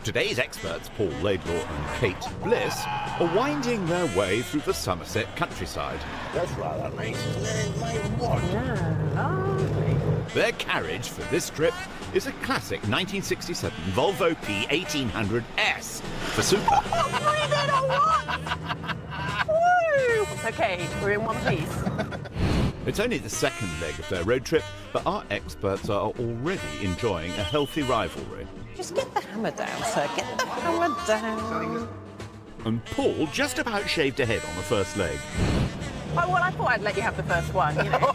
Today's experts, Paul Laidlaw and Kate Bliss, are winding their way through the Somerset countryside. That's rather nice, isn't it? My word. Yeah, lovely. Their carriage for this trip is a classic 1967 Volvo P1800S for super. Woo! It's okay, we're in one piece. It's only the second leg of their road trip, but our experts are already enjoying a healthy rivalry. Just get the hammer down, sir. Get the hammer down. And Paul just about shaved ahead on the first leg. Oh, well, I thought I'd let you have the first one, you know.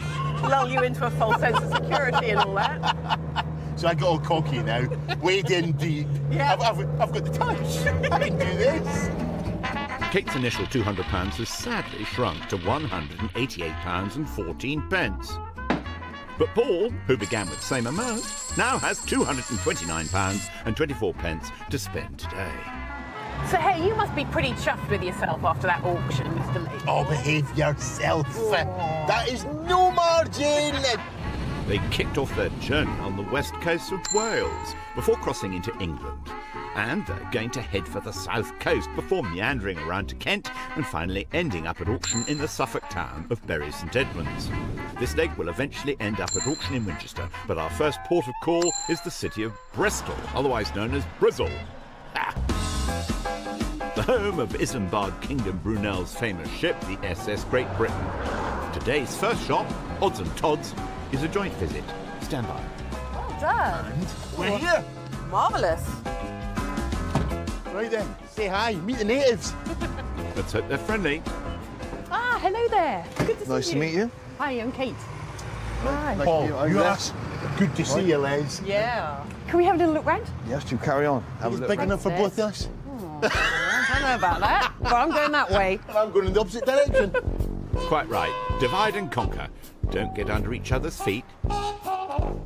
Lull you into a false sense of security and all that. So I got all cocky now, wade in deep. Yeah. I've got the touch. I can do this. Kate's initial £200 has sadly shrunk to £188 and 14 pence. But Paul, who began with the same amount, now has £229 and 24 pence to spend today. So, hey, you must be pretty chuffed with yourself after that auction, Mr. Lee. Oh, behave yourself. Oh. That is no margin. They kicked off their journey on the west coast of Wales before crossing into England. And they're going to head for the south coast before meandering around to Kent and finally ending up at auction in the Suffolk town of Bury St Edmunds. This leg will eventually end up at auction in Winchester, but our first port of call is the city of Bristol, otherwise known as Brizzle. Ha! The home of Isambard Kingdom Brunel's famous ship, the SS Great Britain. Today's first shop, Odds and Tods, is a joint visit. Stand by. Well done. We're here. Marvellous. Right then, say hi, meet the natives. Let's hope they're friendly. Ah, hello there. Good to see you. Nice to meet you. Hi, I'm Kate. Hi. Nice Paul, to meet I'm you Les. are. Good to see you, Les. Yeah. Can we have a little look round? Yes, you carry on. Have a It's look big round. enough for both of us. I don't know about that, but I'm going that way. And I'm going in the opposite direction. Quite right. Divide and conquer. Don't get under each other's feet. Oh,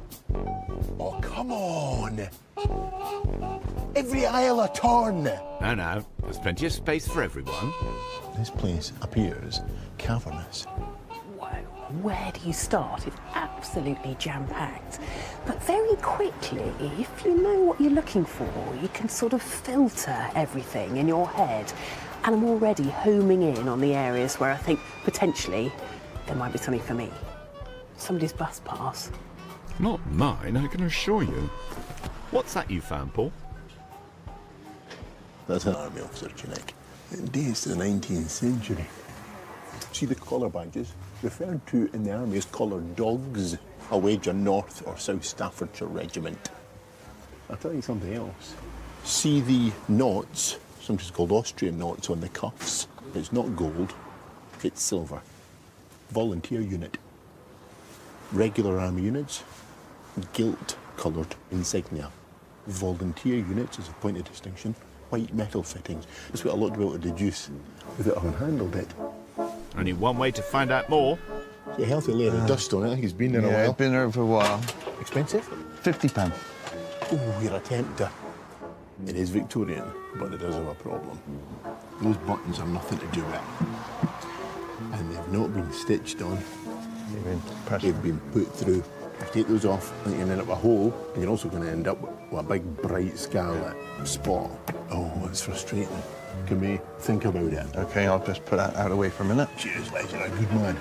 come on. Every aisle a turn. No, there's plenty of space for everyone. This place appears cavernous. Whoa, where do you start? It's absolutely jam-packed. But very quickly, if you know what you're looking for, you can sort of filter everything in your head. And I'm already homing in on the areas where I think potentially there might be something for me. Somebody's bus pass. Not mine, I can assure you. What's that you found, Paul? That's an army officer, Janek. It dates to the 19th century. See the collar badges? Referred to in the army as collar dogs, a Wager North or South Staffordshire regiment. I'll tell you something else. See the knots, sometimes called Austrian knots on the cuffs. It's not gold, it's silver. Volunteer unit. Regular army units, gilt-coloured insignia. Volunteer units, as a point of distinction, white metal fittings. That's what a lot of people to deduce without having handled it. Only one way to find out more. It's a healthy layer of dust on it. I think it's been there a Yeah, while. I've been there for a while. Expensive? £50. Oh, you're a tempter. It is Victorian, but it does have a problem. Those buttons have nothing to do with it. And they've not been stitched on. You've been pressed. They've been put through. If you take those off, I think you're going to end up with a hole, and you're also going to end up with a big, bright scarlet spot. Oh, it's frustrating. Can we think about it? Okay, I'll just put that out of the way for a minute. Cheers, Les, you're a good man.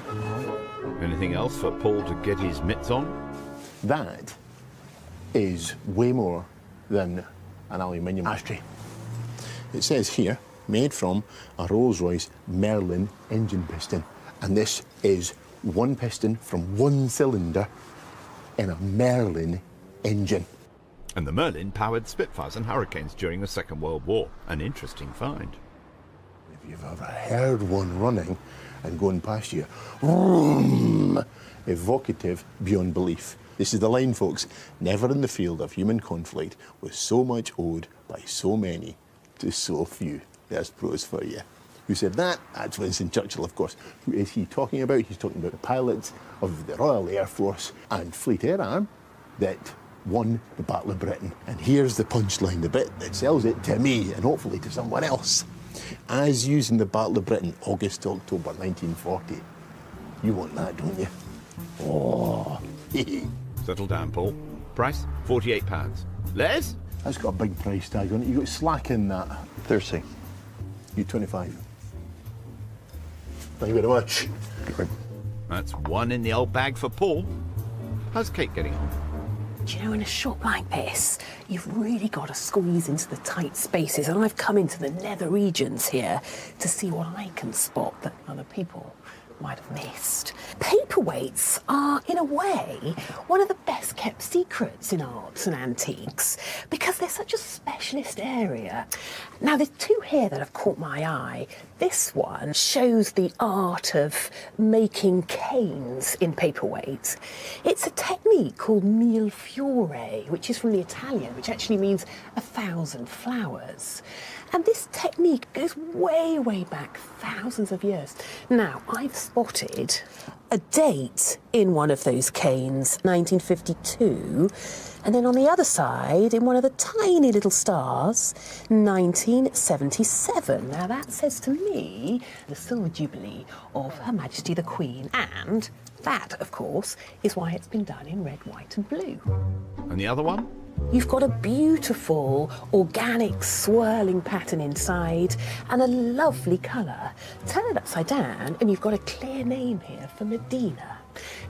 Anything else for Paul to get his mitts on? That is way more than an aluminium ashtray. It says here, made from a Rolls-Royce Merlin engine piston. And this is one piston from one cylinder in a Merlin engine. And the Merlin powered Spitfires and Hurricanes during the Second World War. An interesting find. If you've ever heard one running and going past you, vroom, evocative beyond belief. This is the line, folks. Never in the field of human conflict was so much owed by so many to so few. There's pros for you. Who said that? That's Winston Churchill, of course. Who is he talking about? He's talking about the pilots of the Royal Air Force and Fleet Air Arm that won the Battle of Britain. And here's the punchline, the bit that sells it to me and hopefully to someone else. As used in the Battle of Britain, August to October 1940. You want that, don't you? Oh, Settle down, Paul. Price, £48. Les? That's got a big price tag on it. You got slack in that. 30. You 25. Thank you very much. That's one in the old bag for Paul. How's Kate getting on? Do you know, in a shop like this, you've really got to squeeze into the tight spaces, and I've come into the nether regions here to see what I can spot that other people might have missed. Paperweights are, in a way, one of the best kept secrets in arts and antiques because they're such a specialist area. Now, there's two here that have caught my eye. This one shows the art of making canes in paperweights. It's a technique called mille fiori, which is from the Italian, which actually means 1,000 flowers. And this technique goes way, way back, thousands of years. Now, I've spotted a date in one of those canes, 1952, and then on the other side, in one of the tiny little stars, 1977. Now, that says to me the Silver Jubilee of Her Majesty the Queen, and that, of course, is why it's been done in red, white and blue. And the other one? You've got a beautiful, organic, swirling pattern inside and a lovely colour. Turn it upside down and you've got a clear name here for Medina.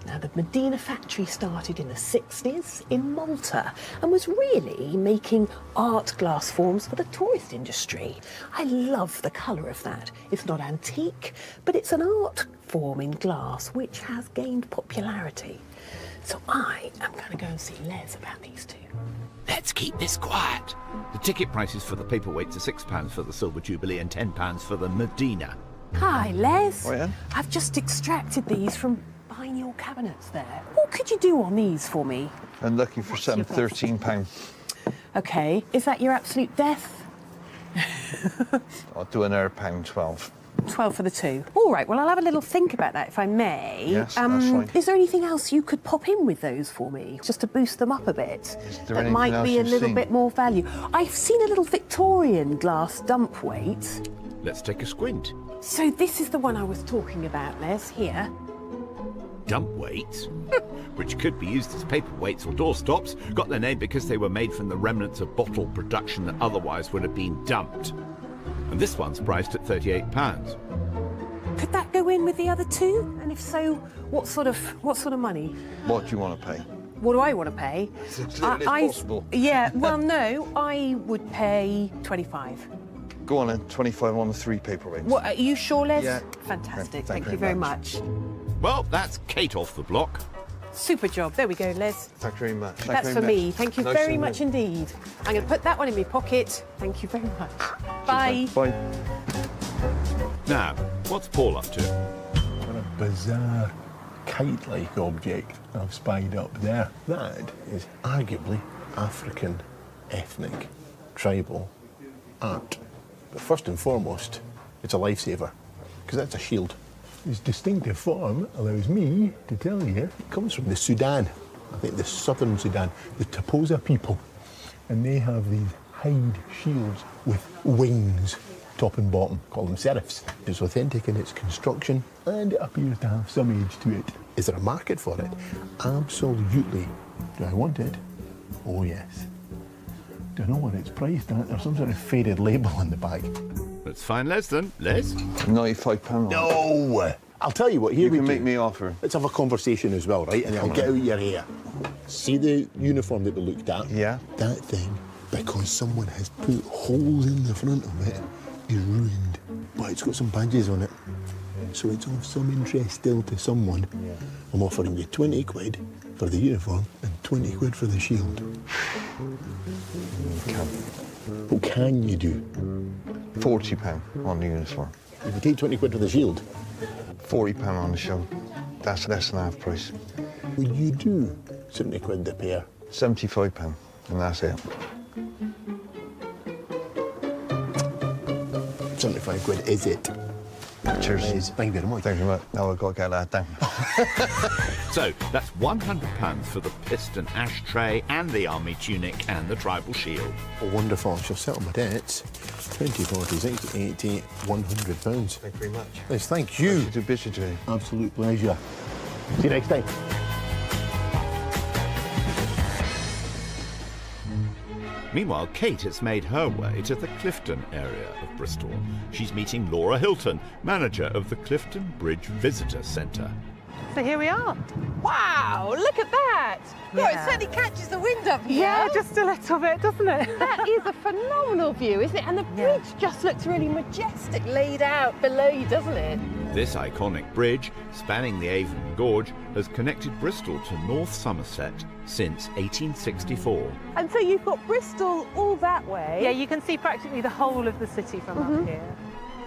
Now, the Medina factory started in the 60s in Malta and was really making art glass forms for the tourist industry. I love the colour of that. It's not antique, but it's an art form in glass which has gained popularity. So I am going to go and see Les about these two. Let's keep this quiet. The ticket prices for the paperweights are £6 for the Silver Jubilee and £10 for the Medina. Hi, Les. Oh, yeah? I've just extracted these from behind your cabinets there. What could you do on these for me? I'm looking for some £13. Okay, is that your absolute death? I'll do another £12. 12 for the two. All right, well, I'll have a little think about that, if I may. Yes, that's fine. Is there anything else you could pop in with those for me, just to boost them up a bit? Is there that anything might else be a you've little seen? bit more value. I've seen a little Victorian glass dump weight. Let's take a squint. So this is the one I was talking about, Les, here. Dump weights, which could be used as paperweights or doorstops, got their name because they were made from the remnants of bottle production that otherwise would have been dumped. And this one's priced at £38. Could that go in with the other two? And if so, what sort of money? What do you want to pay? What do I want to pay? As little as possible. Yeah, well, no, I would pay 25. Go on then, 25 on the 3 paperweights. What, are you sure, Les? Yeah. Fantastic. Thank Thank you you very very much. Well, that's Kate off the block. Super job. There we go, Les. Thank you very much. Thank you That's very for me. much. Thank you Nice very to much meet indeed. I'm going to put that one in my pocket. Thank you very much. Bye. Bye. Now, what's Paul up to? What a bizarre kite-like object I've spied up there. That is arguably African, ethnic, tribal art. But first and foremost, it's a lifesaver, because that's a shield. Its distinctive form allows me to tell you it comes from the Sudan. I think the southern Sudan, the Toposa people. And they have these hide shields with wings, top and bottom, call them serifs. It's authentic in its construction and it appears to have some age to it. Is there a market for it? Absolutely. Do I want it? Oh yes. Do I know what it's priced at? There's some sort of faded label on the back. Let's find Les then. Les? £95. No! I'll tell you what, here You we can do. make me offer. Let's have a conversation as well, right? And I'll get out your hair. See the uniform that we looked at? Yeah. That thing, because someone has put holes in the front of it, is ruined. But it's got some badges on it. So it's of some interest still to someone. Yeah. I'm offering you 20 quid for the uniform and 20 quid for the shield. What can you do? £40 on the uniform. If you take 20 quid for the shield, £40 on the show. That's less than half price. will you do 70 quid the pair? £75, and that's it. 75 quid, is it? Cheers. Thank you very much. Thank you very much. Now I've got to get that down. So, that's £100 for the piston ashtray and the army tunic and the tribal shield. Oh, wonderful. I shall settle my debts. 20, 40, 60, 80, £100. Thank you very much. Yes, thank you. Too busy today. Absolute pleasure. See you next time. Meanwhile, Kate has made her way to the Clifton area of Bristol. She's meeting Laura Hilton, manager of the Clifton Bridge Visitor Centre. So here we are. Wow, look at that! Yeah, Yeah. it certainly catches the wind up here. Yeah, just a little bit, doesn't it? That is a phenomenal view, isn't it? And the Yeah. bridge just looks really majestic laid out below you, doesn't it? This iconic bridge, spanning the Avon Gorge, has connected Bristol to North Somerset since 1864. And so you've got Bristol all that way. Yeah, you can see practically the whole of the city from up here.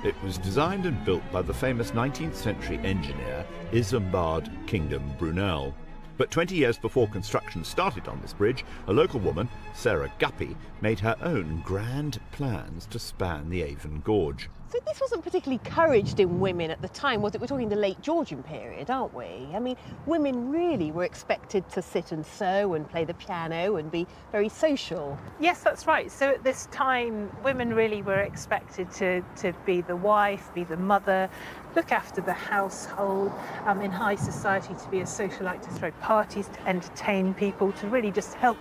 It was designed and built by the famous 19th century engineer Isambard Kingdom Brunel. But 20 years before construction started on this bridge, a local woman, Sarah Guppy, made her own grand plans to span the Avon Gorge. So this wasn't particularly encouraged in women at the time, was it? We're talking the late Georgian period, aren't we? I mean, women really were expected to sit and sew and play the piano and be very social. Yes, that's right. So at this time, women really were expected to be the wife, be the mother, look after the household, in high society to be a socialite, to throw parties, to entertain people, to really just help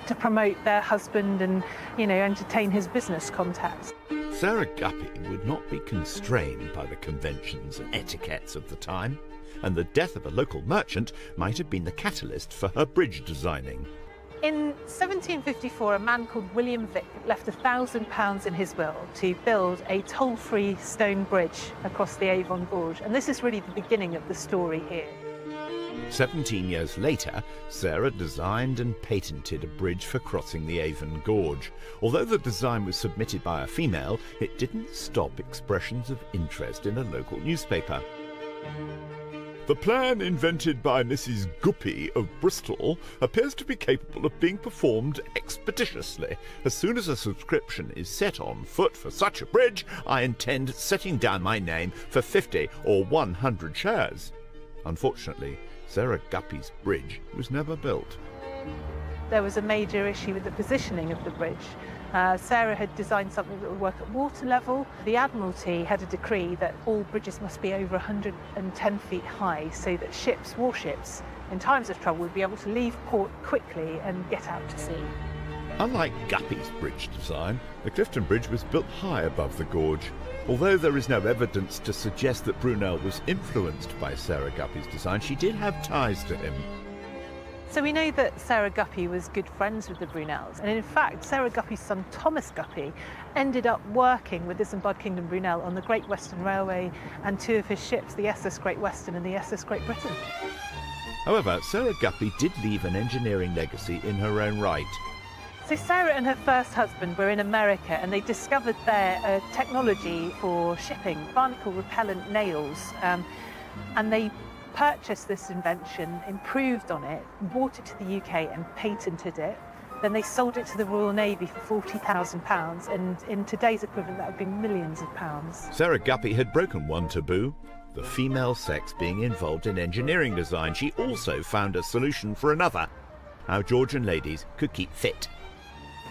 to promote their husband and, you know, entertain his business contacts. Sarah Guppy would not be constrained by the conventions and etiquettes of the time, and the death of a local merchant might have been the catalyst for her bridge designing. In 1754, a man called William Vick left £1,000 in his will to build a toll-free stone bridge across the Avon Gorge, and this is really the beginning of the story here. 17 years later, Sarah designed and patented a bridge for crossing the Avon Gorge. Although the design was submitted by a female, it didn't stop expressions of interest in a local newspaper. The plan invented by Mrs. Guppy of Bristol appears to be capable of being performed expeditiously. As soon as a subscription is set on foot for such a bridge, I intend setting down my name for 50 or 100 shares. Unfortunately, Sarah Guppy's bridge was never built. There was a major issue with the positioning of the bridge. Sarah had designed something that would work at water level. The Admiralty had a decree that all bridges must be over 110 feet high so that ships, warships, in times of trouble would be able to leave port quickly and get out to sea. Unlike Guppy's bridge design, the Clifton Bridge was built high above the gorge. Although there is no evidence to suggest that Brunel was influenced by Sarah Guppy's design, she did have ties to him. So we know that Sarah Guppy was good friends with the Brunels, and in fact Sarah Guppy's son Thomas Guppy ended up working with Isambard Kingdom Brunel on the Great Western Railway and two of his ships, the SS Great Western and the SS Great Britain. However, Sarah Guppy did leave an engineering legacy in her own right. So Sarah and her first husband were in America and they discovered there technology for shipping, barnacle repellent nails, and they purchased this invention, improved on it, brought it to the UK and patented it. Then they sold it to the Royal Navy for £40,000, and in today's equivalent that would be millions of pounds. Sarah Guppy had broken one taboo, the female sex being involved in engineering design. She also found a solution for another, how Georgian ladies could keep fit.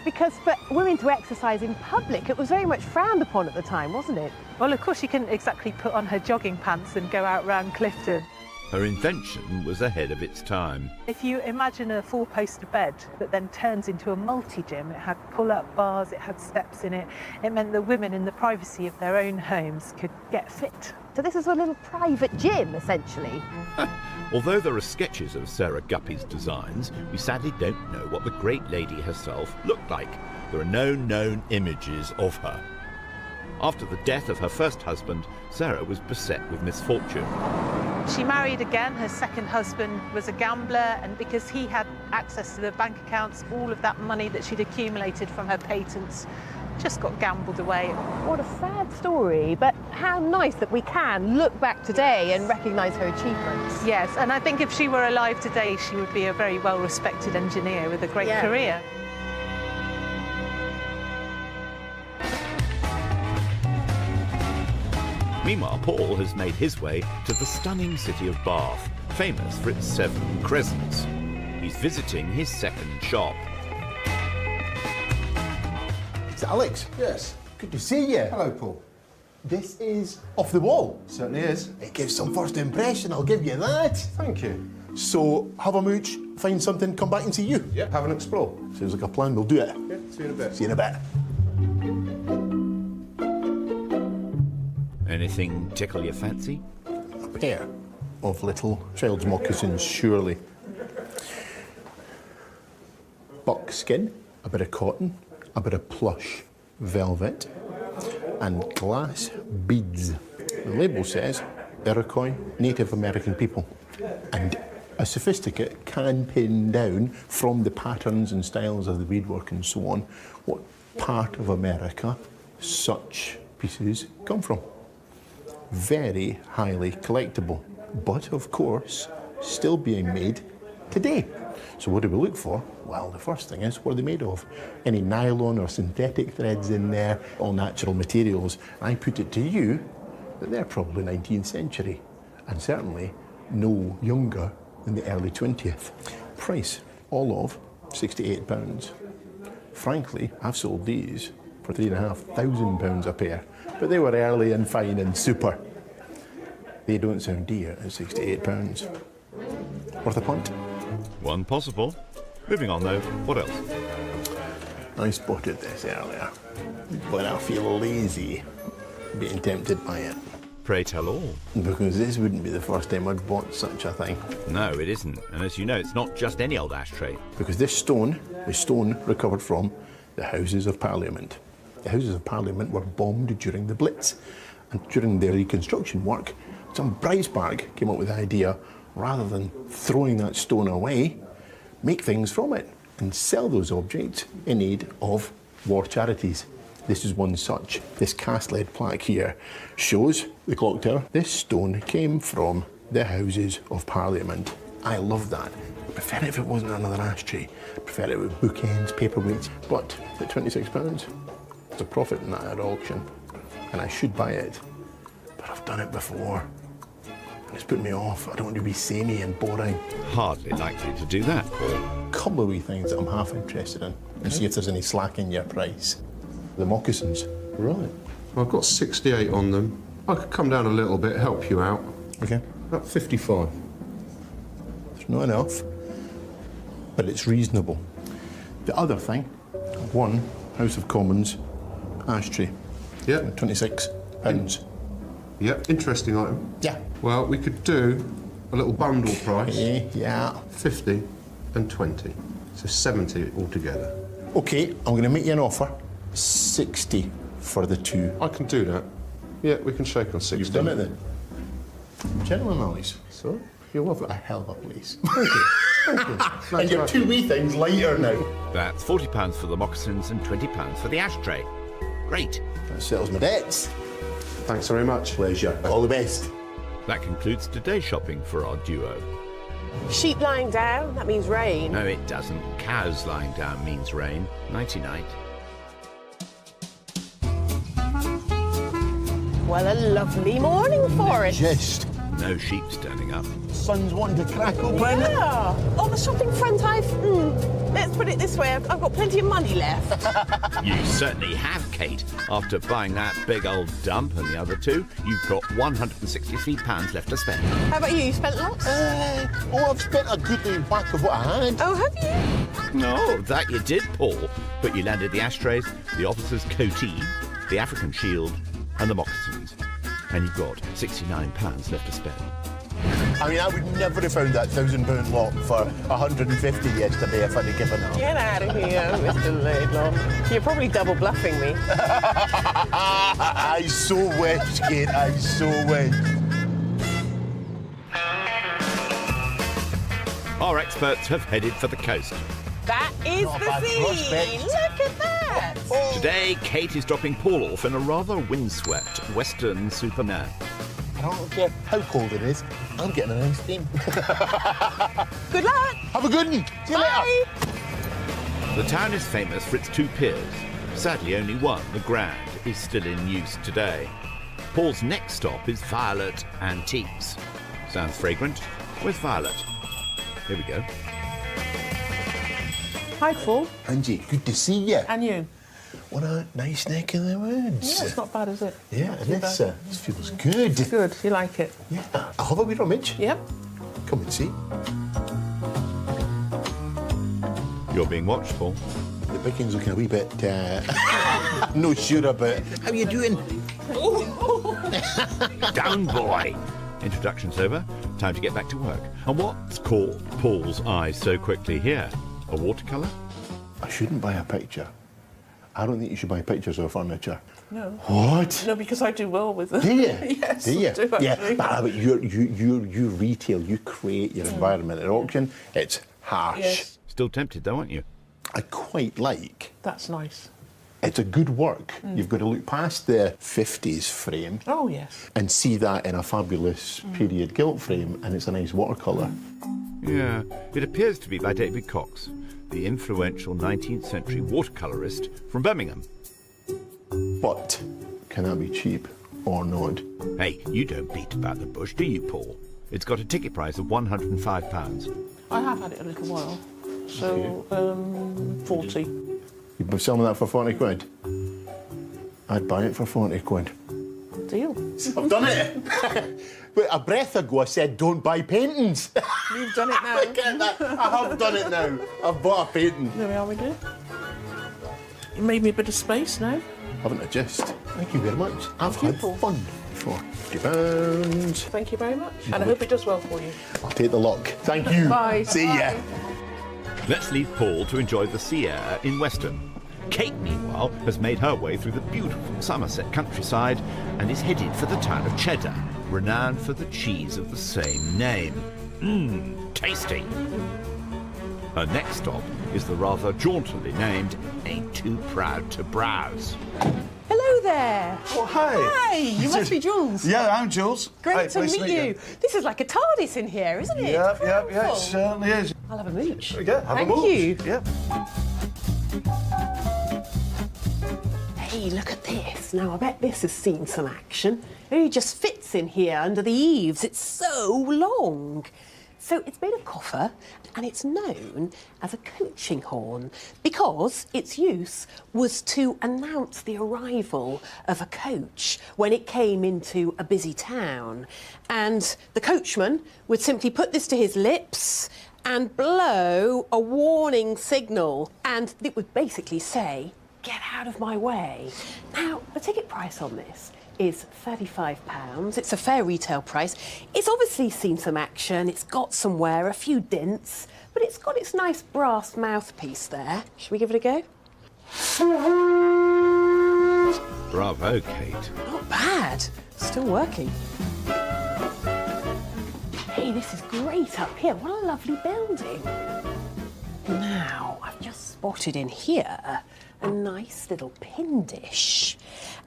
Because for women to exercise in public, it was very much frowned upon at the time, wasn't it? Well, of course, she couldn't exactly put on her jogging pants and go out round Clifton. Her invention was ahead of its time. If you imagine a four-poster bed that then turns into a multi-gym, it had pull-up bars, it had steps in it. It meant that women in the privacy of their own homes could get fit. So this is a little private gym, essentially. Although there are sketches of Sarah Guppy's designs, we sadly don't know what the great lady herself looked like. There are no known images of her. After the death of her first husband, Sarah was beset with misfortune. She married again. Her second husband was a gambler, and because he had access to the bank accounts, all of that money that she'd accumulated from her patents just got gambled away. What a sad story, but how nice that we can look back today and recognise her achievements. Yes, and I think if she were alive today, she would be a very well-respected engineer with a great career. Meanwhile, Paul has made his way to the stunning city of Bath, famous for its 7 crescents. He's visiting his second shop. It's Alex. Yes. Good to see you. Hello, Paul. This is off the wall. Certainly is. It gives some first impression, I'll give you that. Thank you. So, have a mooch, find something, come back and see you. Yeah, have an explore. Sounds like a plan, we'll do it. Yeah, See you in a bit. See you in a bit. Anything tickle your fancy? A pair of little child's moccasins, surely. Buckskin, a bit of cotton, a bit of plush velvet, and glass beads. The label says Iroquois Native American people. And a sophisticate can pin down from the patterns and styles of the beadwork and so on what part of America such pieces come from. Very highly collectible, but of course still being made today. So what do we look for? Well, the first thing is, what are they made of? Any nylon or synthetic threads in there, all natural materials. I put it to you that they're probably 19th century, and certainly no younger than the early 20th. Price, all of £68. Frankly, I've sold these for £3,500 a pair, but they were early and fine and super. They don't sound dear at £68. Worth a punt? One possible. Moving on though, what else? I spotted this earlier, but I feel lazy being tempted by it. Pray tell all. Because this wouldn't be the first time I'd bought such a thing. No, it isn't. And as you know, it's not just any old ashtray. Because this stone is stone recovered from the Houses of Parliament. The Houses of Parliament were bombed during the Blitz. And during their reconstruction work, some Breisbach came up with the idea, rather than throwing that stone away, make things from it and sell those objects in aid of war charities. This is one such. This cast lead plaque here shows the clock tower. This stone came from the Houses of Parliament. I love that. I prefer it if it wasn't another ashtray. I prefer it with bookends, paperweights. But at £26, there's a profit in that at auction. And I should buy it. But I've done it before. And it's put me off. I don't want to be samey and boring. Hardly likely to do that, Paul. Couple of wee things that I'm half interested in. And see if there's any slack in your price. The moccasins. Right. Well, I've got 68 on them. I could come down a little bit, help you out. Okay. About 55. It's not enough, but it's reasonable. The other thing, one House of Commons ashtray. Yeah. £26. Yeah, interesting item. Yeah. Well, we could do a little bundle price. Yeah. 50 and 20. So 70 altogether. Okay, I'm going to make you an offer. 60 for the two. I can do that. Yeah, we can shake on 60. You've done it then. Gentlemen, Alice. Sorry? You're lovely. A hell of a place. Thank you. Thank you. And your two wee things lighter now. That's £40 for the moccasins and £20 for the ashtray. Great. That settles my debts. Thanks very much. Pleasure. All the best. That concludes today's shopping for our duo. Sheep lying down, that means rain. No, it doesn't. Cows lying down means rain. Nighty-night. Well, a lovely morning for it. Just. No sheep standing up. Sun's wanting to crack open. Yeah. On the shopping front, let's put it this way, I've got plenty of money left. You certainly have, Kate. After buying that big old dump and the other two, you've got £163 left to spend. How about you? You spent lots? I've spent a goodly whack of what I had. Oh, have you? No, that you did, Paul. But you landed the ashtrays, the officer's coatee, the African shield, and the moccasins. And you've got £69 left to spend. I mean, I would never have found that £1,000 lot for 150 yesterday if I'd have given up. Get out of here, Mr. Laidlaw. You're probably double bluffing me. I so wish, Kate, I so wish. Our experts have headed for the coast. That is Not a the bad scene. prospect. Look at that. Today, Kate is dropping Paul off in a rather windswept Western Superman. I don't care how cold it is, I'm getting a nice steam. Good luck. Have a good one. See you Bye. later. The town is famous for its two piers. Sadly, only one, the Grand, is still in use today. Paul's next stop is Violet Antiques. Sounds fragrant. Where's Violet? Here we go. Hi, Paul. Angie, good to see you. And you? What a nice neck of the woods. Yeah, it's not bad, is it? Yeah, Not too this bad. feels good. Good. You like it? Yeah, I'll have a wee rummage. Yep. Come and see. You're being watched, Paul. The picking's looking a wee bit, I'm not sure about. How you doing? Down, boy! Introduction's over. Time to get back to work. And what's caught Paul's eye so quickly here? A watercolour? I shouldn't buy a picture. I don't think you should buy pictures of furniture. No. What? No, because I do well with them. Do you? Yes, Do you? I do, Yeah, actually. but you retail, you create your environment at auction. It's harsh. Yes. Still tempted though, aren't you? I quite like. That's nice. It's a good work. You've got to look past the 50s frame Oh, yes. and see that in a fabulous period gilt frame, and it's a nice watercolour. Yeah, it appears to be by David Cox, the influential 19th century watercolourist from Birmingham. But can that be cheap or not? Hey, you don't beat about the bush, do you, Paul? It's got a ticket price of £105. I have had it a little while. So, 40. You've been selling that for 40 quid? I'd buy it for 40 quid. Deal. I've done it! Wait, a breath ago I said don't buy paintings. You've done it now. Get that? I have done it now. I've bought a painting. There we are, we do. You made me a bit of space now. Haven't I just? Thank you very much. I've you, had Paul. fun. £40. Thank you very much. And I hope it does well for you. I'll take the luck. Thank you. Bye. See ya. Let's leave Paul to enjoy the sea air in Weston. Kate, meanwhile, has made her way through the beautiful Somerset countryside and is headed for the town of Cheddar, renowned for the cheese of the same name. Tasty. Her next stop is the rather jauntily named Ain't Too Proud to Browse. Hello there. Oh, hi. Hi, you must be Jules. Yeah, I'm Jules. Great Hi, to nice meet you. This is like a TARDIS in here, isn't it? Yeah, yeah, it Wonderful. certainly is. I'll have a mooch. Yeah, have Thank a move. you. Yeah. Hey, look at this. Now, I bet this has seen some action. It only just fits in here under the eaves. It's so long. So it's made of copper and it's known as a coaching horn because its use was to announce the arrival of a coach when it came into a busy town. And the coachman would simply put this to his lips and blow a warning signal. And it would basically say, "Get out of my way." Now, the ticket price on this is £35. It's a fair retail price. It's obviously seen some action, it's got some wear, a few dents, but it's got its nice brass mouthpiece there. Should we give it a go? Bravo, Kate. Not bad. Still working. Hey, this is great up here. What a lovely building. Now, I've just spotted in here a nice little pin dish.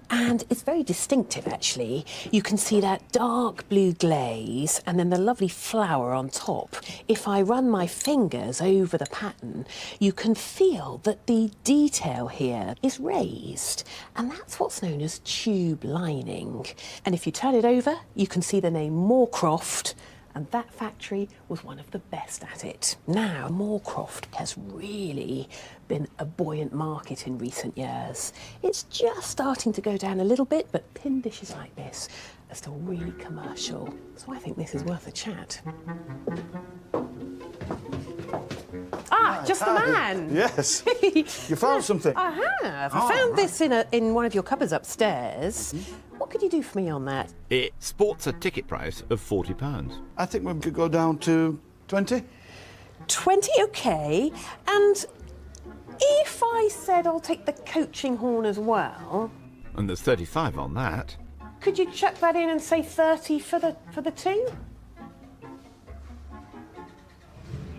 And it's very distinctive, actually. You can see that dark blue glaze and then the lovely flower on top. If I run my fingers over the pattern, you can feel that the detail here is raised. And that's what's known as tube lining. And if you turn it over, you can see the name Moorcroft. And that factory was one of the best at it. Now, Moorcroft has really been a buoyant market in recent years. It's just starting to go down a little bit, but pin dishes like this are still really commercial. So I think this is worth a chat. Ah, just the man. Yes. You found something? I have. I found this in one of your cupboards upstairs. What could you do for me on that? It sports a ticket price of £40. I think we could go down to 20. 20, okay. And if I said I'll take the coaching horn as well, And there's 35 on that. could you chuck that in and say 30 for the two?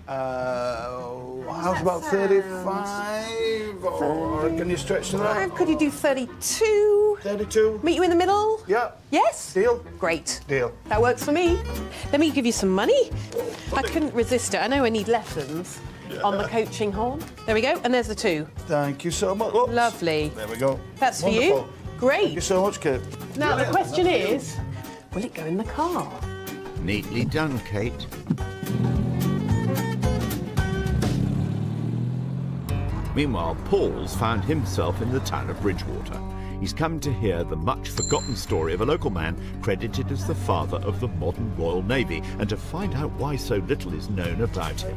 How's about 35? Or can you stretch to that? Could you do 32? 32? Meet you in the middle? Yeah. Yes? Deal? Great. Deal. That works for me. Let me give you some money. I couldn't resist it. I know I need lessons on the coaching horn. There we go. And there's the two. Thank you so much. Oops. Lovely. There we go. That's for Wonderful. you. Great. Thank you so much, Kate. Now, the question is, will it go in the car? Neatly done, Kate. Meanwhile, Paul's found himself in the town of Bridgewater. He's come to hear the much-forgotten story of a local man credited as the father of the modern Royal Navy, and to find out why so little is known about him.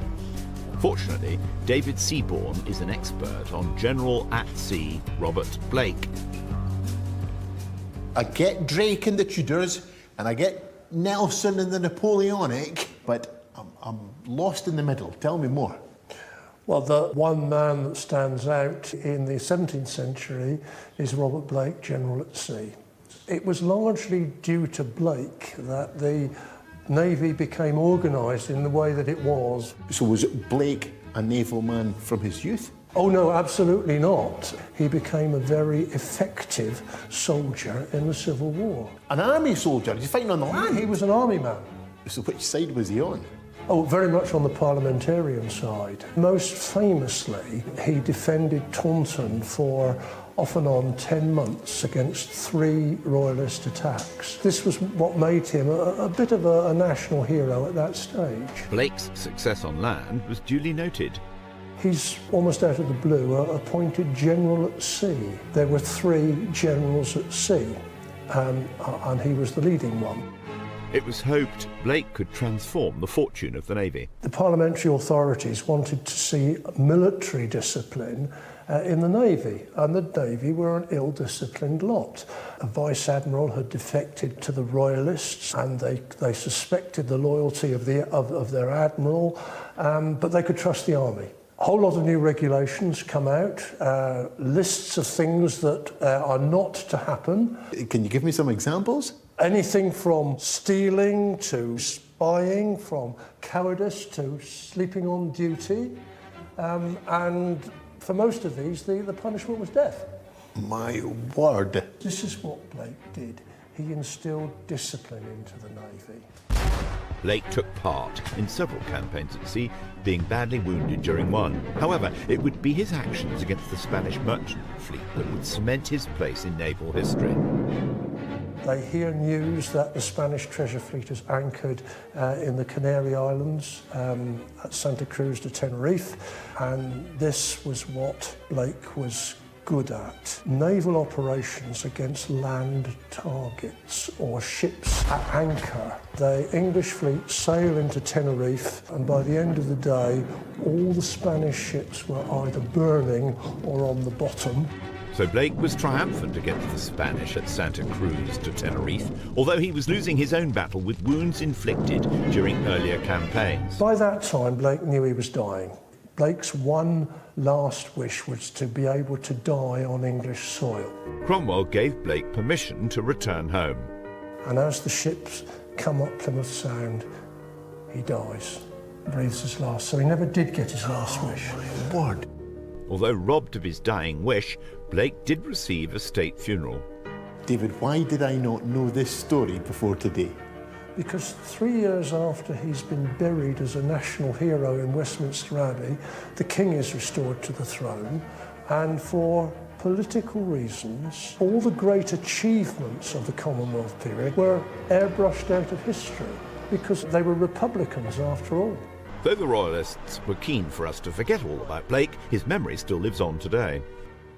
Fortunately, David Seaborn is an expert on General at Sea Robert Blake. I get Drake in the Tudors, and I get Nelson in the Napoleonic, but I'm lost in the middle. Tell me more. Well, the one man that stands out in the 17th century is Robert Blake, General at Sea. It was largely due to Blake that the Navy became organised in the way that it was. So was Blake a naval man from his youth? Oh no, absolutely not. He became a very effective soldier in the Civil War. An army soldier? He's fighting on the land? He was an army man. So which side was he on? Oh, very much on the parliamentarian side. Most famously, he defended Taunton for off and on 10 months against 3 royalist attacks. This was what made him a bit of a national hero at that stage. Blake's success on land was duly noted. He's almost out of the blue appointed General at Sea. There were 3 generals at sea, and he was the leading one. It was hoped Blake could transform the fortune of the Navy. The parliamentary authorities wanted to see military discipline in the Navy, and the Navy were an ill-disciplined lot. A Vice Admiral had defected to the Royalists, and they suspected the loyalty of their Admiral, but they could trust the Army. A whole lot of new regulations come out, lists of things that are not to happen. Can you give me some examples? Anything from stealing to spying, from cowardice to sleeping on duty, and for most of these, the punishment was death. My word. This is what Blake did. He instilled discipline into the Navy. Blake took part in several campaigns at sea, being badly wounded during one. However, it would be his actions against the Spanish merchant fleet that would cement his place in naval history. They hear news that the Spanish treasure fleet has anchored in the Canary Islands at Santa Cruz de Tenerife, and this was what Blake was good at. Naval operations against land targets or ships at anchor. The English fleet sail into Tenerife, and by the end of the day, all the Spanish ships were either burning or on the bottom. So Blake was triumphant against the Spanish at Santa Cruz de Tenerife, although he was losing his own battle with wounds inflicted during earlier campaigns. By that time, Blake knew he was dying. Blake's one last wish was to be able to die on English soil. Cromwell gave Blake permission to return home. And as the ships come up Plymouth Sound, he dies, breathes his last. So he never did get his last wish. My word. Although robbed of his dying wish, Blake did receive a state funeral. David, why did I not know this story before today? Because 3 years after he's been buried as a national hero in Westminster Abbey, the King is restored to the throne, and for political reasons, all the great achievements of the Commonwealth period were airbrushed out of history, because they were Republicans after all. Though the Royalists were keen for us to forget all about Blake, his memory still lives on today.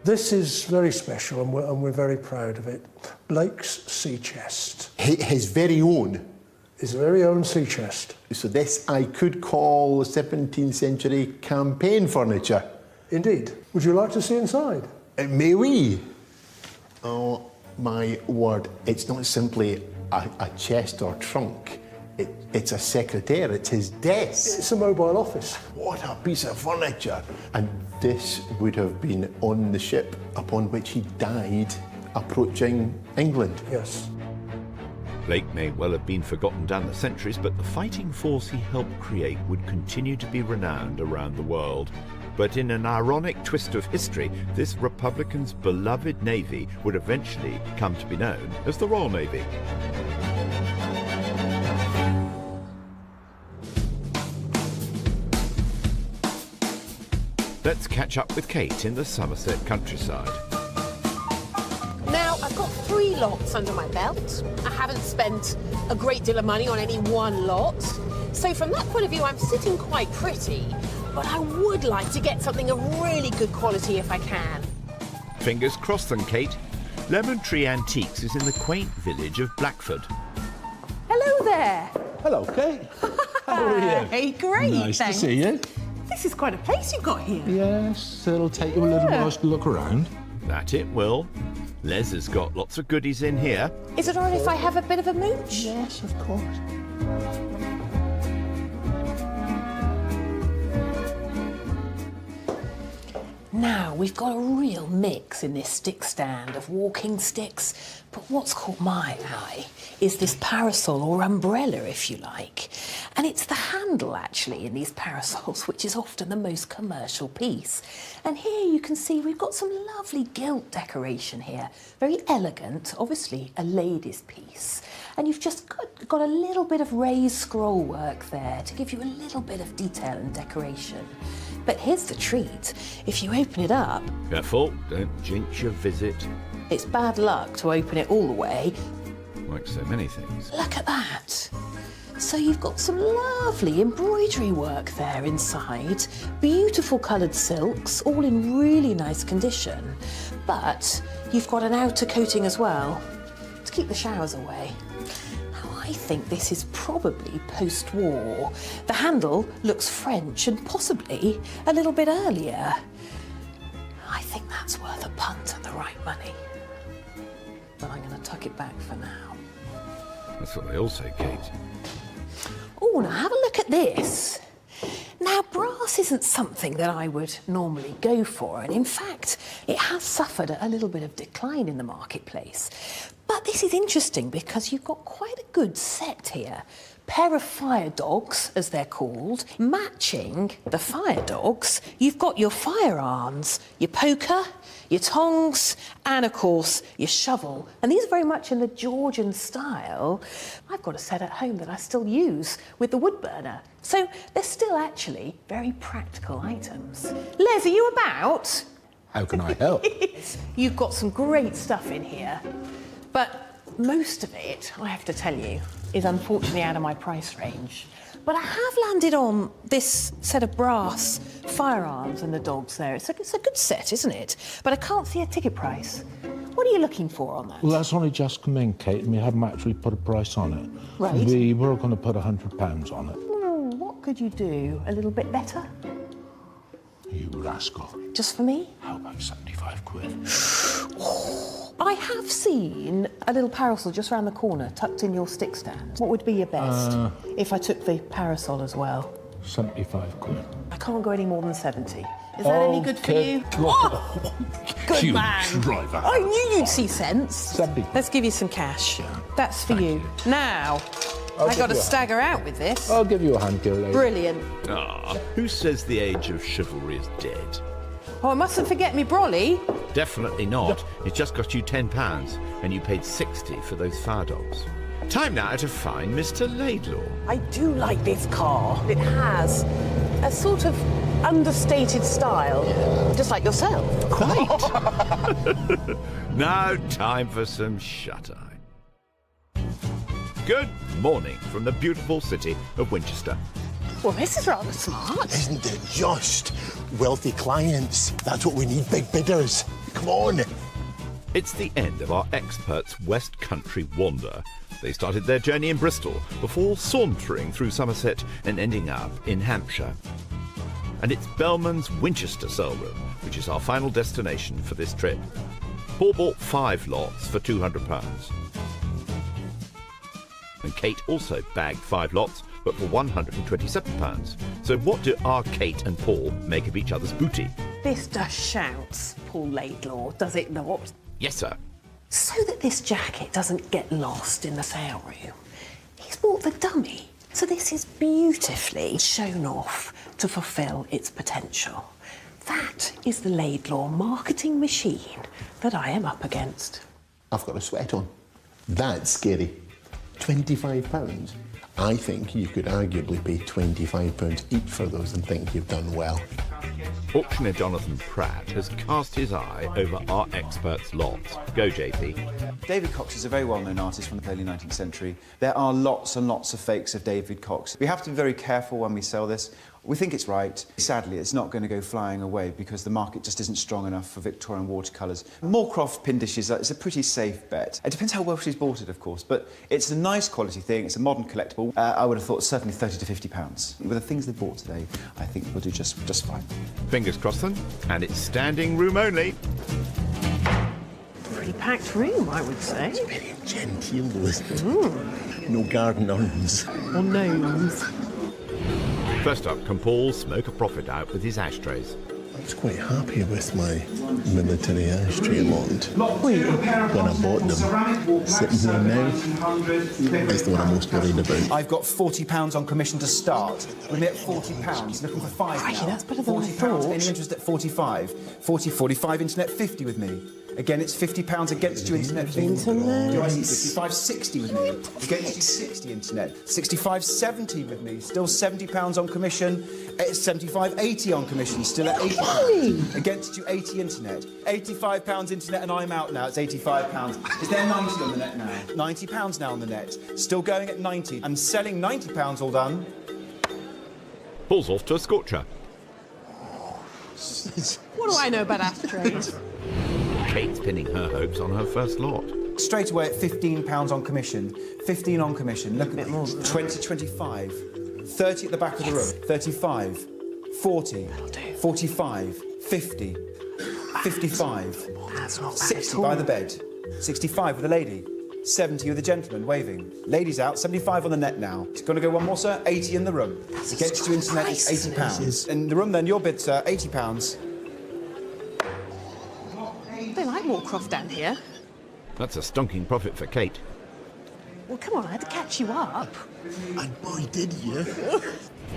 This is very special, and we're very proud of it. Blake's sea chest. His very own. His very own sea chest. So this I could call 17th century campaign furniture. Indeed. Would you like to see inside? May we? Oh my word, it's not simply a chest or trunk. It's a secretaire, it's his desk. It's a mobile office. What a piece of furniture. And this would have been on the ship upon which he died approaching England. Yes. Blake may well have been forgotten down the centuries, but the fighting force he helped create would continue to be renowned around the world. But in an ironic twist of history, this Republican's beloved Navy would eventually come to be known as the Royal Navy. Let's catch up with Kate in the Somerset countryside. Now, I've got 3 lots under my belt. I haven't spent a great deal of money on any one lot. So from that point of view, I'm sitting quite pretty, but I would like to get something of really good quality if I can. Fingers crossed then, Kate. Lemon Tree Antiques is in the quaint village of Blackford. Hello there. Hello, Kate. How are you? Hey, great. Nice thanks. to see you. this is quite a place you've got here. Yes, it'll take you a little while to look around. That it will. Les has got lots of goodies in here. Is it all right if I have a bit of a mooch? Yes, of course. Now, we've got a real mix in this stick stand of walking sticks, but what's caught my eye is this parasol or umbrella, if you like. And it's the handle, actually, in these parasols, which is often the most commercial piece. And here you can see we've got some lovely gilt decoration here. Very elegant, obviously a lady's piece. And you've just got a little bit of raised scroll work there to give you a little bit of detail and decoration. But here's the treat. If you open it up... Careful, don't jinx your visit. It's bad luck to open it all the way. Like so many things. Look at that. So you've got some lovely embroidery work there inside. Beautiful coloured silks, all in really nice condition. But you've got an outer coating as well to keep the showers away. I think this is probably post-war. The handle looks French and possibly a little bit earlier. I think that's worth a punt at the right money. But I'm going to tuck it back for now. That's what they all say, Kate. Oh, now have a look at this. Now, brass isn't something that I would normally go for, and in fact, it has suffered a little bit of decline in the marketplace. But this is interesting because you've got quite a good set here. Pair of fire dogs, as they're called. Matching the fire dogs, you've got your firearms, your poker, your tongs, and of course, your shovel. And these are very much in the Georgian style. I've got a set at home that I still use with the wood burner. So they're still actually very practical items. Les, are you about? How can I help? You've got some great stuff in here. But most of it, I have to tell you, is unfortunately out of my price range. But I have landed on this set of brass firearms and the dogs there. It's a good set, isn't it? But I can't see a ticket price. What are you looking for on that? Well, that's only just come in, Kate, and we haven't actually put a price on it. Right. We were going to put £100 on it. What could you do? A little bit better? You rascal. Just for me? How about 75 quid? I have seen a little parasol just round the corner, tucked in your stick stand. What would be your best if I took the parasol as well? 75 quid. I can't go any more than 70. Is that any good for you? Oh, Good you man. driver. I knew you'd see sense. 70. Let's give you some cash. That's for you. Now, I'll I got to give you a stagger out with this. I'll give you a hand, girl. Brilliant. Ah, who says the age of chivalry is dead? Oh, I mustn't forget me brolly. Definitely not. It just cost you £10, and you paid 60 for those fire dogs. Time now to find Mr. Laidlaw. I do like this car. It has a sort of understated style, just like yourself. Quite. Now time for some shut-eye. Good morning from the beautiful city of Winchester. Well, this is rather smart. Isn't it just? Wealthy clients. That's what we need, big bidders. Come on. It's the end of our experts' West Country wander. They started their journey in Bristol before sauntering through Somerset and ending up in Hampshire. And it's Bellman's Winchester sale room, which is our final destination for this trip. Paul bought 5 lots for £200. And Kate also bagged 5 lots, but for £127. So what do our Kate and Paul make of each other's booty? This does shouts, Paul Laidlaw, does it not? Yes, sir. So that this jacket doesn't get lost in the sale room, he's bought the dummy. So this is beautifully shown off to fulfil its potential. That is the Laidlaw marketing machine that I am up against. I've got a sweat on. That's scary. £25? I think you could arguably pay £25 each for those and think you've done well. Auctioneer Jonathan Pratt has cast his eye over our expert's lots. Go, JP. David Cox is a very well-known artist from the early 19th century. There are lots and lots of fakes of David Cox. We have to be very careful when we sell this. We think it's right. Sadly, it's not going to go flying away because the market just isn't strong enough for Victorian watercolours. Moorcroft pin dishes is a pretty safe bet. It depends how well she's bought it, of course, but it's a nice quality thing. It's a modern collectible. I would have thought certainly £30 to £50. With the things they've bought today, I think we'll do just fine. Fingers crossed then, and it's standing room only. Pretty packed room, I would say. Very genteel, isn't it? No garden urns. Or gnomes. First up, can Paul smoke a profit out with his ashtrays? I was quite happy with my military ashtray lot when I bought them. Sitting there now, that's the one I'm most worried about. I've got £40 on commission to start. We're at £40, looking for £5 Crikey, now. that's better than I £40. thought. Any interest at 45? 40, 45, internet 50 with me. Again, it's £50 against you, internet 50. Internet. Do I see 55, 60 with me? Against you, 60 internet. 65, 70 with me. Still £70 on commission. It's 75, 80 on commission. Still at £80. Against you, 80 internet. £85 internet, and I'm out now. It's £85. Is there 90 on the net now? £90 now on the net. Still going at 90. I'm selling £90 all done. Paul's off to a scorcher. What do I know about ashtrays? Kate's pinning her hopes on her first lot. Straight away at £15 on commission. 15 on commission. Look at it. 20, 25. 30 at the back of the room. 35. 40. 45. 50. 55. That's not bad 60 at all. by the bed. 65 with a lady. 70 with a gentleman waving. Ladies out. 75 on the net now. It's going to go one more, sir. 80 in the room. Against you internet, it's £80. In the room, then, your bid, sir, £80. They like Moorcroft down here. That's a stonking profit for Kate. Well, come on, I had to catch you up. And boy, did you.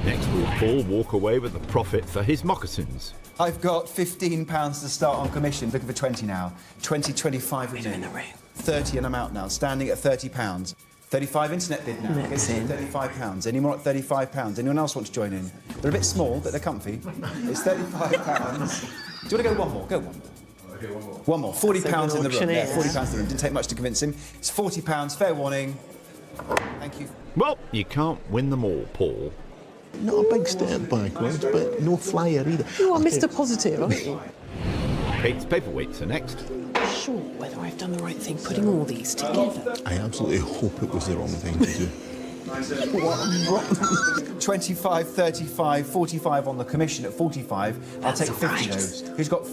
Next will Paul walk away with a profit for his moccasins. I've got £15 to start on commission. Looking for 20 now. 20, 25 with me. in the room. 30 and I'm out now. Standing at £30. 35 internet bid now. Next in. £35. Any more at £35? Anyone else want to join in? They're a bit small, but they're comfy. It's £35. Do you want to go one more? Go one more. Okay, one more. One more. £40 in the room. auctioneer. Yeah, £40 in the room. Didn't take much to convince him. It's £40. Fair warning. Thank you. Well, you can't win them all, Paul. Not a big step backwards, but no flyer either. You are Mr. Positive, aren't you? Kate's paperweights are next. Sure whether I've done the right thing putting all these together. I absolutely hope it was the wrong thing to do. 25, 35, 45 on the commission at 45. I'll take 50 right. those. Who's got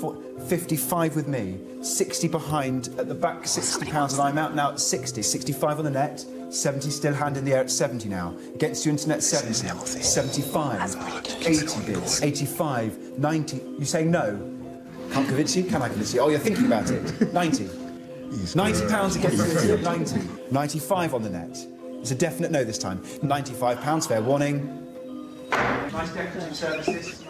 55 with me? 60 behind at the back, £60, and I'm out now at 60. 65 on the net. 70 still hand in the air at 70 now. Against you internet 70. 75. 80 bids. 85. 90. You say no? Can't convince you? Can I convince you? Oh, you're thinking about it. 90. £90 against you internet 90. 95 on the net. It's a definite no this time. £95, fair warning. Nice decorative services.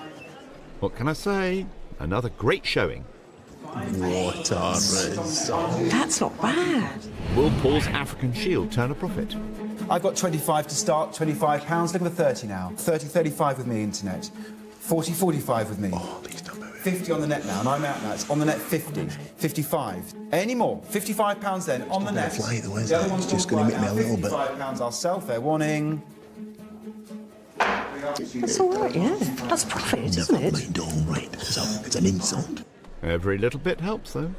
What can I say? Another great showing. What a result. That's not bad. Will Paul's African Shield turn a profit? I've got 25 to start, £25. Looking for 30 now. 30, 35 with me, internet. 40, 45 with me. Oh, please don't move it. 50 on the net now, and I'm out now. It's on the net 50, 55. Any more? £55 then, on the net. fly though, isn't The other it? one's It's just gone gonna make me a little bit. £55 I'll sell, fair warning. That's all right, yeah. That's profit, isn't Never it? mind, all right. It's an insult. Every little bit helps, though.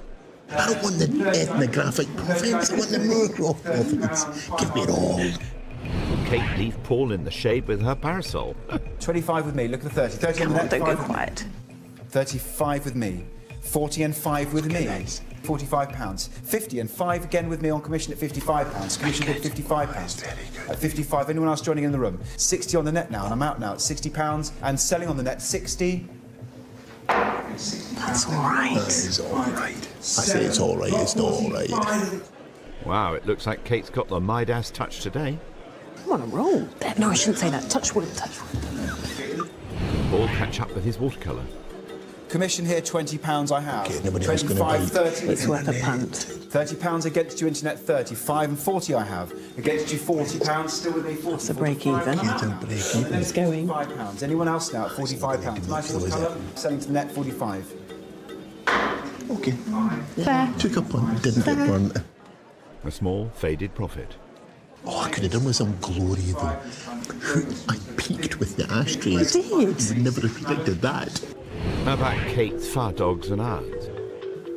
I don't want the ethnographic profits, I want the Moorcroft profits. Give me it all. Will Kate leave Paul in the shade with her parasol? 25 with me, looking for 30. 30 on the net, Don't go 5 with me. quiet. 35 with me. 40 and 5 with me. £45. 50 and 5 again with me on commission at £55. Commission bid £55. At 55, anyone else joining in the room? 60 on the net now, and I'm out now at £60. And selling on the net, 60. That's all right. That is all right. I say it's all right, it's not all right. Wow, it looks like Kate's got the Midas touch today. I'm on a roll. No, I shouldn't say that. Touch wood, touch wood. Paul catch up with his watercolour. Commission here, £20 I have. Okay, nobody else gonna 25, bite. 30. It's worth a punt. £30 against you, internet 30. 5 and 40 I have. Against you, £40. Still with me, 40. That's a break even. It's going. £45. Anyone else now at £45? Nice little colour. Selling to net 45. Okay. Fair. Took a punt, didn't get burnt. A small, faded profit. Oh, I could have done with some glory though. I peaked with the ashtrays. You did? Would never have predicted that. How about Kate's Far Dogs and Irons?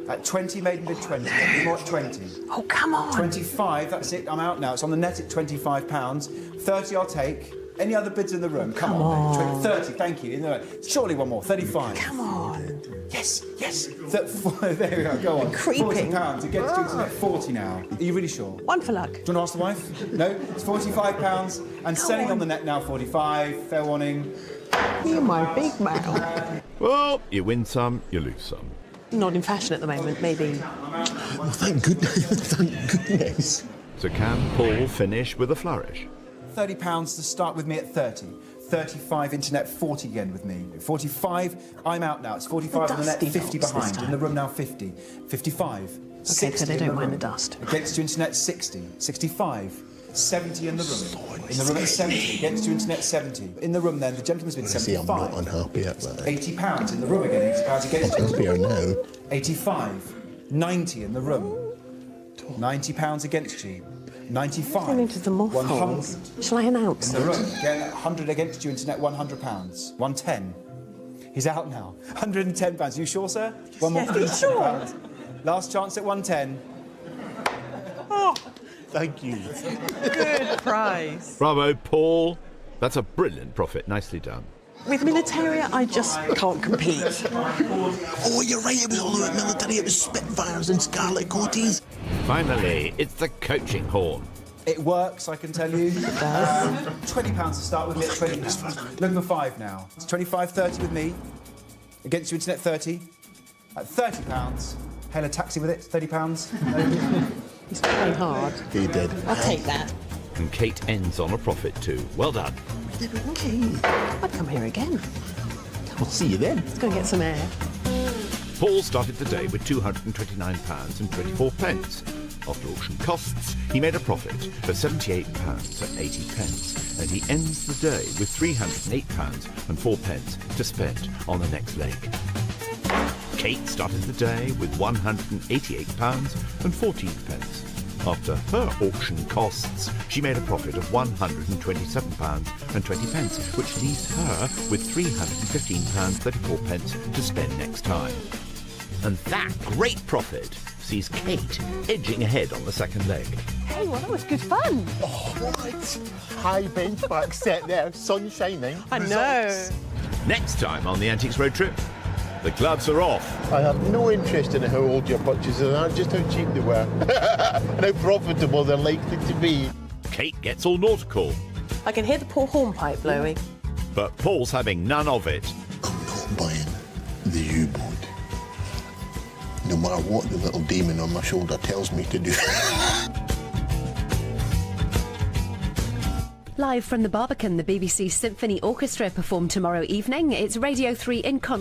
At 20, made in mid 20. Any more at 20. Oh, come on. 25, that's it. I'm out now. It's on the net at £25. 30 I'll take. Any other bids in the room? Come on. 30, thank you. Surely one more. 35. Come on. Yes, yes. There we go, go on. Creeping. £40. It gets to net 40 now. Are you really sure? One for luck. Do you want to ask the wife? No? It's £45 and selling on the net now 45. Fair warning. You're my big man. Well, you win some, you lose some. Not in fashion at the moment, maybe. Well, thank goodness. Thank goodness. So can Paul finish with a flourish? £30 to start with me at 30. 35 internet, 40 again with me. 45, I'm out now. It's 45 on the net, dusty 50 dogs this behind. In time. the room now 50. 55. Okay, 60 so they in don't the mind room. the dust. Against you internet 60. 65. 70 in the room. In the room at 70. Against you internet 70. In the room then, the gentleman's bid See, I'm 75. not unhappy at that. £80 in the room again. £80 against you. Happier now. 85. 90 in the room. £90 against you. 95. Going into the mothballs. 100. Shall I announce? In the room. Again, 100 against you, internet, £100. 110. He's out now. £110. You sure, sir? One more. Yes, sure. £100. Last chance at 110. Thank you. Good price. Bravo, Paul. That's a brilliant profit. Nicely done. With Militaria, I just can't compete. Oh, you're right. It was all about military. It was Spitfires and Scarlet Coaties. Finally, it's the coaching horn. It works, I can tell you. £20 to start with me at £20. Looking for 5 now. It's 25, 30 with me. Against you, internet 30. At £30. Hail a taxi with it, £30. He's trying hard. He did. I'll take that. And Kate ends on a profit too. Well done. Okay. I'd come here again. We'll see you then. Let's go and get some air. Paul started the day with £229.24. After auction costs, he made a profit of £78.80, and he ends the day with £308.04 to spend on the next leg. Kate started the day with £188.14. After her auction costs, she made a profit of £127.20, which leaves her with £315.34 to spend next time. And that great profit sees Kate edging ahead on the second leg. Hey, well, that was good fun. Oh, what? High benchmark set there, sun shining. I know. Next time on the Antiques Road Trip, the gloves are off. I have no interest in how old your purchases are, just how cheap they were. And how profitable they're likely to be. Kate gets all nautical, I can hear the poor hornpipe blowing. but Paul's having none of it. I'm not buying the U-boat. No matter what the little demon on my shoulder tells me to do. Live from the Barbican, the BBC Symphony Orchestra perform tomorrow evening. It's Radio 3 in concert.